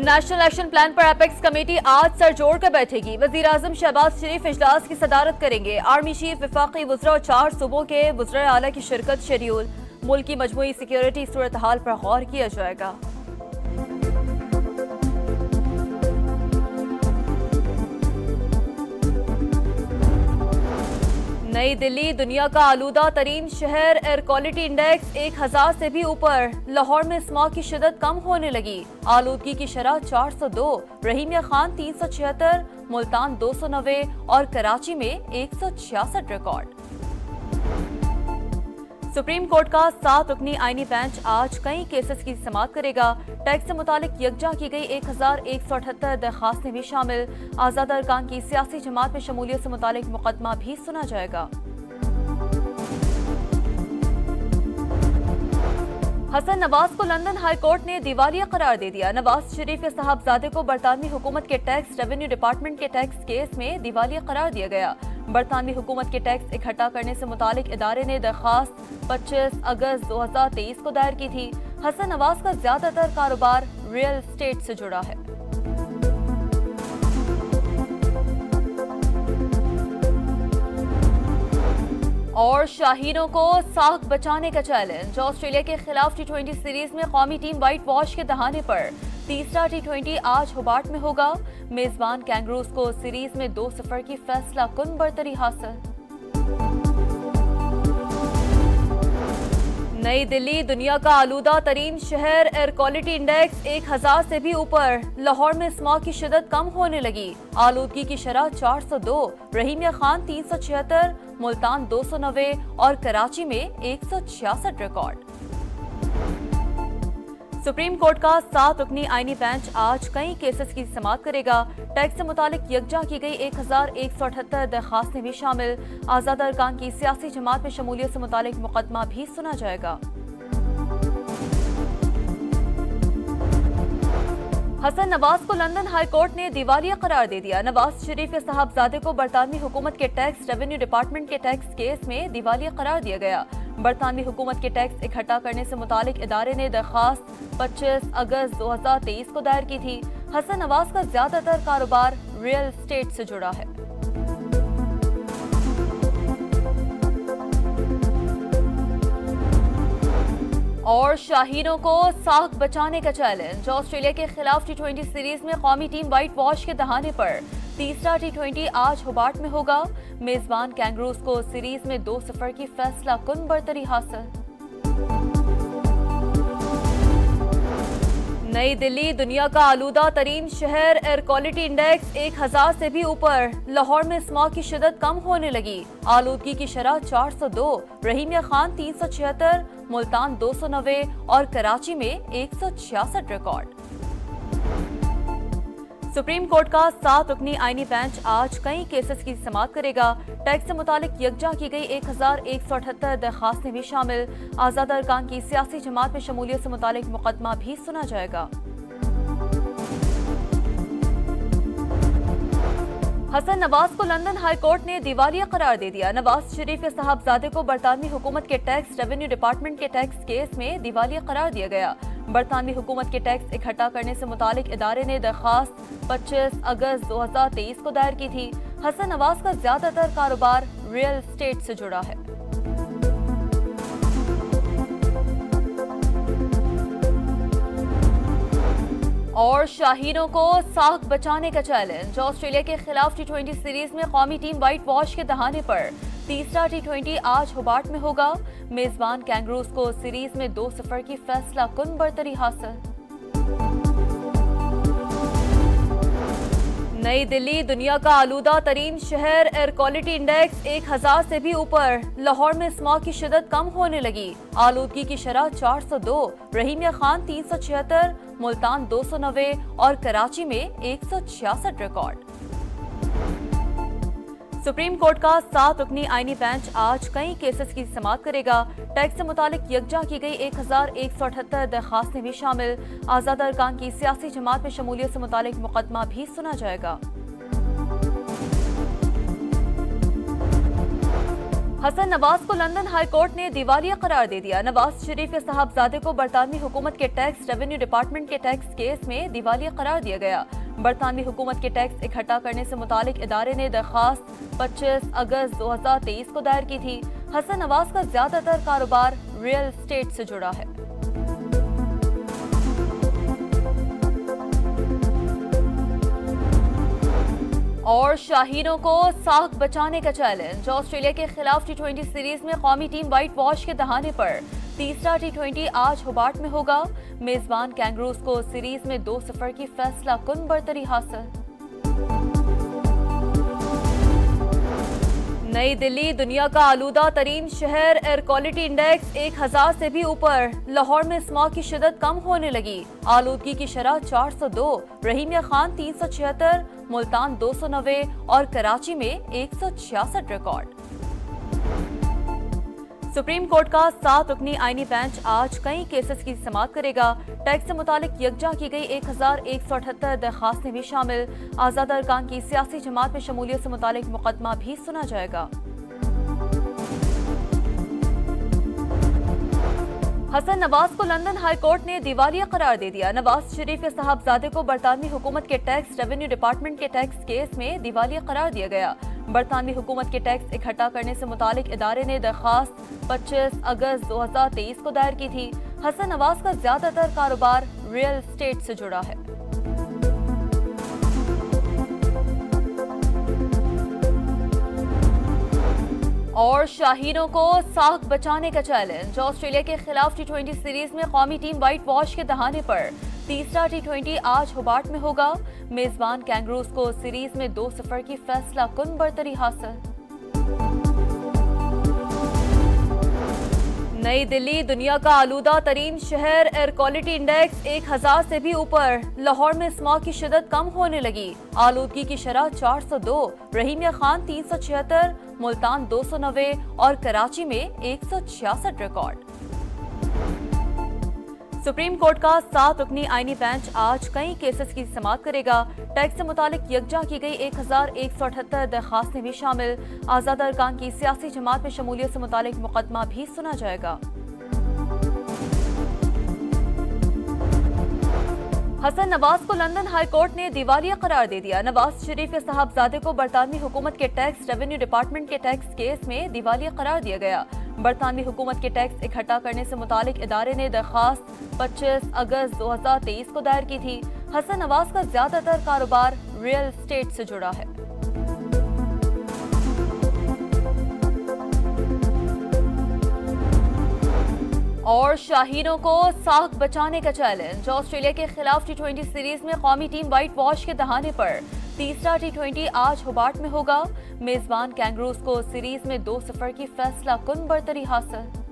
National action plan पर apex committee आज sir जोड़ कर बैठेगी। वजीर आजम शहबाज शरीफ इजलास की सदारत करेंगे। आर्मी चीफ, वफाकी वज़रा और 4 सूबों के वज़रा आला की शिरकत शेड्यूल। मुल्क की मजमूई सिक्योरिटी सूरत हाल पर गौर किया जाएगा। नई दिल्ली दुनिया का आलूदा तरीन शहर। एयर क्वालिटी इंडेक्स 1000 से भी ऊपर। लाहौर में स्मॉग की शिदत कम होने लगी। आलूदगी की शरह 402। रहीमिया खान 376, मुल्तान 290 और कराची में 166 रिकॉर्ड। सुप्रीम कोर्ट का 7 रुकनी आईनी बेंच आज कई केसेस की समाअत करेगा। टैक्स से मुतालिक यकजा की गई 1178 दरखास्तें भी शामिल। आजाद अरकान की सियासी जमात में शमूलियत से मुतालिक मुकदमा भी सुना जाएगा। हसन नवाज को लंदन हाई कोर्ट ने दिवालिया करार दे दिया। नवाज शरीफ के साहबजादे को बरतानवी हुकूमत के टैक्स रेवेन्यू डिपार्टमेंट के टैक्स केस में दिवालिया करार दिया गया। बरतानवी हुकूमत के टैक्स इकट्ठा करने से मुतालिक इदारे ने दरखास्त 25 अगस्त 2023 को दायर की थी। हसन नवाज का ज्यादातर कारोबार रियल एस्टेट से जुड़ा है। और शाहीनों को साख बचाने का चैलेंज। ऑस्ट्रेलिया के खिलाफ T20 सीरीज में कौमी टीम व्हाइट वॉश के दहाने पर। तीसरा T20 आज होबार्ट में होगा। मेजबान कैंगरूज को सीरीज में 2-0 की फैसला कुन बरतरी हासिल। नई दिल्ली दुनिया का आलूदा तरीन शहर। एयर क्वालिटी इंडेक्स 1000 से भी ऊपर। लाहौर में स्मॉग की शिदत कम होने लगी। आलूदगी की शरह 402। रहीमिया खान 376, मुल्तान 290 और कराची में 166 रिकॉर्ड। सुप्रीम कोर्ट का 7 रुकनी आईनी बेंच आज कई केसेस की समाअत करेगा। टैक्स से मुतालिक यकजा की गई 1178 दरखास्तें भी शामिल। आजाद अरकान की सियासी जमात में शमूलियत से मुतालिक मुकदमा भी सुना जाएगा। हसन नवाज को लंदन हाई कोर्ट ने दिवालिया करार दे दिया। नवाज शरीफ के साहबजादे को बरतानवी हुकूमत के टैक्स रेवेन्यू डिपार्टमेंट के टैक्स केस में दिवालिया करार दिया गया। बरतानवी हुकूमत के टैक्स इकट्ठा करने से मुतालिक इदारे ने दरखास्त 25 अगस्त 2023 को दायर की थी। हसन नवाज का ज्यादातर कारोबार रियल एस्टेट से जुड़ा है। और शाहीनों को साख बचाने का चैलेंज। ऑस्ट्रेलिया के खिलाफ T20 सीरीज में कौमी टीम व्हाइट वॉश के दहाने पर। तीसरा T20 आज होबार्ट में होगा। मेजबान कैंगरूज को सीरीज में 2-0 की फैसला कुन बरतरी हासिल। नई दिल्ली दुनिया का आलूदा तरीन शहर। एयर क्वालिटी इंडेक्स 1000 से भी ऊपर। लाहौर में स्मॉग की शिदत कम होने लगी। आलूदगी की शरह 402। रहीमिया खान 376, मुल्तान 290 और कराची में 166 रिकॉर्ड। सुप्रीम कोर्ट का 7 रुकनी आईनी बेंच आज कई केसेस की समाअत करेगा। टैक्स से मुतालिक यकजा की गई 1178 दरखास्तें भी शामिल। आजाद अरकान की सियासी जमात में शमूलियत से मुतालिक मुकदमा भी सुना जाएगा। हसन नवाज को लंदन हाई कोर्ट ने दिवालिया करार दे दिया। नवाज शरीफ के साहबजादे को बरतानवी हुकूमत के टैक्स रेवेन्यू डिपार्टमेंट के टैक्स केस में दिवालिया करार दिया गया। बरतानवी हुकूमत के टैक्स इकट्ठा करने से मुतालिक इदारे ने दरखास्त 25 अगस्त 2023 को दायर की थी। हसन नवाज का ज्यादातर कारोबार रियल एस्टेट से जुड़ा है। और शाहीनों को साख बचाने का चैलेंज। ऑस्ट्रेलिया के खिलाफ T20 सीरीज में कौमी टीम व्हाइट वॉश के दहाने पर। तीसरा T20 आज होबार्ट में होगा। मेजबान कैंगरूज को सीरीज में 2-0 की फैसला कुन बरतरी हासिल। नई दिल्ली दुनिया का आलूदा तरीन शहर। एयर क्वालिटी इंडेक्स 1000 से भी ऊपर। लाहौर में स्मॉग की शिदत कम होने लगी। आलूदगी की शरह 402। रहीमिया खान 376, मुल्तान 290 और कराची में 166 रिकॉर्ड। सुप्रीम कोर्ट का 7 रुकनी आईनी बेंच आज कई केसेस की समाअत करेगा। टैक्स से मुतालिक यकजा की गई 1178 दरखास्तें भी शामिल। आजाद अरकान की सियासी जमात में शमूलियत से मुतालिक मुकदमा भी सुना जाएगा। हसन नवाज को लंदन हाई कोर्ट ने दिवालिया करार दे दिया। नवाज शरीफ के साहबजादे को बरतानवी हुकूमत के टैक्स रेवेन्यू डिपार्टमेंट के टैक्स केस में दिवालिया करार दिया गया। बरतानवी हुकूमत के टैक्स इकट्ठा करने से मुतालिक इदारे ने दरखास्त 25 अगस्त 2023 को दायर की थी। हसन नवाज का ज्यादातर कारोबार रियल एस्टेट से जुड़ा है। और शाहीनों को साख बचाने का चैलेंज। ऑस्ट्रेलिया के खिलाफ टी20 सीरीज में कौमी टीम व्हाइट वॉश के दहाने पर तीसरा टी20 आज होबार्ट में होगा। मेजबान कैंगरूज को सीरीज में 2-0 की फैसला कुन बरतरी हासिल। नई दिल्ली दुनिया का आलूदा तरीन शहर, एयर क्वालिटी इंडेक्स 1000 से भी ऊपर। लाहौर में स्मॉग की शिदत कम होने लगी। आलूदगी की शरह 402, रहीमिया खान 376, मुल्तान 290 और कराची में 166 रिकॉर्ड। सुप्रीम कोर्ट का 7 रुकनी आईनी बेंच आज कई केसेस की समाअत करेगा। टैक्स से मुतालिक यकजा की गई 1178 दरखास्तें भी शामिल। आजाद अरकान की सियासी जमात में शमूलियत से मुतालिक मुकदमा भी सुना जाएगा। हसन नवाज को लंदन हाई कोर्ट ने दिवालिया करार दे दिया। नवाज शरीफ के साहबजादे को बरतानवी हुकूमत के टैक्स रेवेन्यू डिपार्टमेंट के टैक्स केस में दिवालिया करार दिया गया। बरतानवी हुकूमत के टैक्स इकट्ठा करने से मुतालिक इदारे ने दरखास्त 25 अगस्त 2023 को दायर की थी। हसन नवाज का ज्यादातर कारोबार रियल एस्टेट से जुड़ा है। और शाहीनों को साख बचाने का चैलेंज। ऑस्ट्रेलिया के खिलाफ टी20 सीरीज में कौमी टीम व्हाइट वॉश के दहाने पर तीसरा टी20 आज होबार्ट में होगा। मेजबान कैंगरूज को सीरीज में 2-0 की फैसला कुन बरतरी हासिल। नई दिल्ली दुनिया का आलूदा तरीन शहर, एयर क्वालिटी इंडेक्स 1000 से भी ऊपर। लाहौर में स्मॉग की शिदत कम होने लगी। आलूदगी की शरह 402, रहीमिया खान 376, मुल्तान 290 और कराची में 166 रिकॉर्ड। सुप्रीम कोर्ट का 7 रुकनी आईनी बेंच आज कई केसेस की समाअत करेगा। टैक्स से मुतालिक यकजा की गई 1178 दरखास्तें भी शामिल। आजाद अरकान की सियासी जमात में शमूलियत से मुतालिक मुकदमा भी सुना जाएगा। हसन नवाज को लंदन हाई कोर्ट ने दिवालिया करार दे दिया। नवाज शरीफ के साहबजादे को बरतानवी हुकूमत के टैक्स रेवेन्यू डिपार्टमेंट के टैक्स केस में दिवालिया करार दिया गया। बरतानवी हुकूमत के टैक्स इकट्ठा करने से मुतालिक इदारे ने दरखास्त 25 अगस्त 2023 को दायर की थी। हसन नवाज का ज्यादातर कारोबार रियल एस्टेट से जुड़ा है। और शाहीनों को साख बचाने का चैलेंज। ऑस्ट्रेलिया के खिलाफ टी20 सीरीज में कौमी टीम व्हाइट वॉश के दहाने पर तीसरा टी20 आज होबार्ट में होगा। मेजबान कैंगरूज को सीरीज में 2-0 की फैसला कुन बरतरी हासिल।